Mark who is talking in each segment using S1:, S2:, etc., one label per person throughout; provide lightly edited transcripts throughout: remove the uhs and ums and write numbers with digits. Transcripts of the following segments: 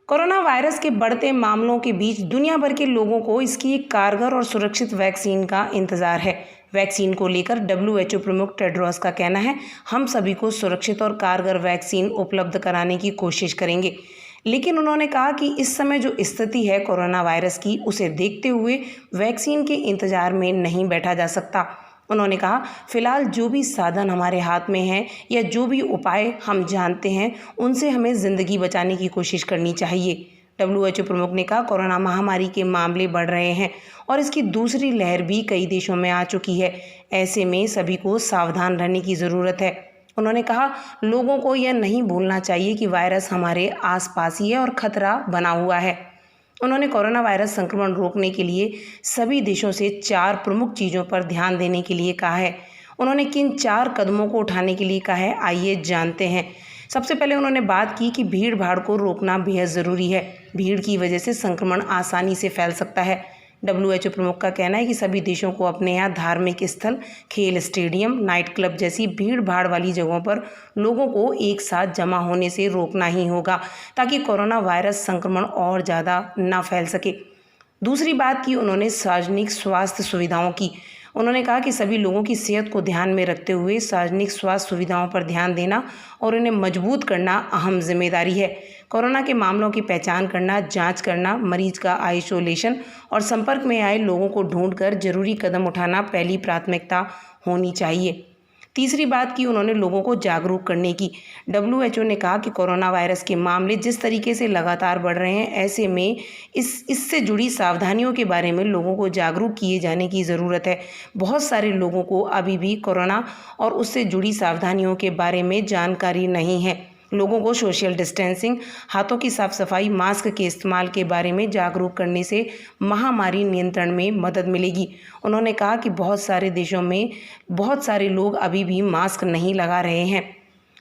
S1: Corona virus के बढ़ते मामलों के बीच दुनिया भर के लोगों को इसकी एक कारगर और सुरक्षित वैक्सीन का इंतजार है। वैक्सीन को लेकर डब्ल्यूएचओ प्रमुख टेड्रोस का कहना है, हम सभी को सुरक्षित और कारगर वैक्सीन उपलब्ध कराने की कोशिश करेंगे। लेकिन उन्होंने कहा कि इस समय जो स्थिति है कोरोना वायरस की, उसे देखते हुए वैक्सीन के इंतजार में नहीं बैठा जा सकता। उन्होंने कहा, फिलहाल जो भी साधन हमारे हाथ में हैं या जो भी उपाय हम जानते हैं, उनसे हमें ज़िंदगी बचाने की कोशिश करनी चाहिए। डब्ल्यूएचओ प्रमुख ने कहा, कोरोना महामारी के मामले बढ़ रहे हैं और इसकी दूसरी लहर भी कई देशों में आ चुकी है। ऐसे में सभी को सावधान रहने की ज़रूरत है। उन्होंने कहा, लोगों को यह नहीं भूलना चाहिए कि वायरस हमारे आसपास ही है और खतरा बना हुआ है। उन्होंने कोरोना वायरस संक्रमण रोकने के लिए सभी देशों से 4 प्रमुख चीज़ों पर ध्यान देने के लिए कहा है। उन्होंने किन 4 कदमों को उठाने के लिए कहा है, आइए जानते हैं। सबसे पहले उन्होंने बात की कि भीड़ भाड़ को रोकना बेहद ज़रूरी है। भीड़ की वजह से संक्रमण आसानी से फैल सकता है। डब्ल्यूएचओ प्रमुख का कहना है कि सभी देशों को अपने यहाँ धार्मिक स्थल, खेल स्टेडियम, नाइट क्लब जैसी भीड़ भाड़ वाली जगहों पर लोगों को एक साथ जमा होने से रोकना ही होगा, ताकि कोरोना वायरस संक्रमण और ज़्यादा ना फैल सके। दूसरी बात की उन्होंने सार्वजनिक स्वास्थ्य सुविधाओं की। उन्होंने कहा कि सभी लोगों की सेहत को ध्यान में रखते हुए सार्वजनिक स्वास्थ्य सुविधाओं पर ध्यान देना और उन्हें मजबूत करना अहम जिम्मेदारी है। कोरोना के मामलों की पहचान करना, जांच करना, मरीज का आइसोलेशन और संपर्क में आए लोगों को ढूंढकर जरूरी कदम उठाना पहली प्राथमिकता होनी चाहिए। तीसरी बात की उन्होंने लोगों को जागरूक करने की। डब्ल्यूएचओ ने कहा कि कोरोना वायरस के मामले जिस तरीके से लगातार बढ़ रहे हैं, ऐसे में इससे जुड़ी सावधानियों के बारे में लोगों को जागरूक किए जाने की ज़रूरत है। बहुत सारे लोगों को अभी भी कोरोना और उससे जुड़ी सावधानियों के बारे में जानकारी नहीं है। लोगों को सोशल डिस्टेंसिंग, हाथों की साफ सफाई, मास्क के इस्तेमाल के बारे में जागरूक करने से महामारी नियंत्रण में मदद मिलेगी। उन्होंने कहा कि बहुत सारे देशों में बहुत सारे लोग अभी भी मास्क नहीं लगा रहे हैं।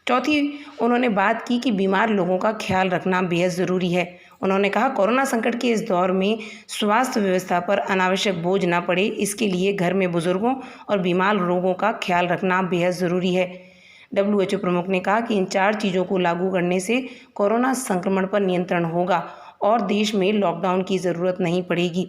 S1: चौथी उन्होंने बात की कि बीमार लोगों का ख्याल रखना बेहद ज़रूरी है। उन्होंने कहा, कोरोना संकट के इस दौर में स्वास्थ्य व्यवस्था पर अनावश्यक बोझ ना पड़े, इसके लिए घर में बुजुर्गों और बीमार लोगों का ख्याल रखना बेहद ज़रूरी है। डब्ल्यूएचओ प्रमुख ने कहा कि इन 4 चीज़ों को लागू करने से कोरोना संक्रमण पर नियंत्रण होगा और देश में लॉकडाउन की ज़रूरत नहीं पड़ेगी।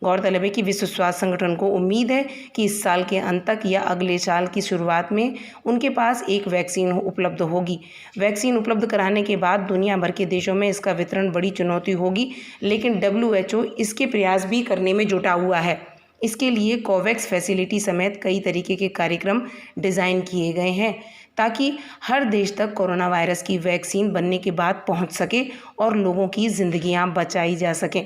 S1: गौरतलब है कि विश्व स्वास्थ्य संगठन को उम्मीद है कि इस साल के अंत तक या अगले साल की शुरुआत में उनके पास एक वैक्सीन उपलब्ध होगी। वैक्सीन उपलब्ध कराने के बाद दुनिया भर के देशों में इसका वितरण बड़ी चुनौती होगी, लेकिन डब्ल्यूएचओ इसके प्रयास भी करने में जुटा हुआ है। इसके लिए कोवैक्स फैसिलिटी समेत कई तरीके के कार्यक्रम डिज़ाइन किए गए हैं, ताकि हर देश तक कोरोना वायरस की वैक्सीन बनने के बाद पहुंच सके और लोगों की ज़िंदगियां बचाई जा सकें।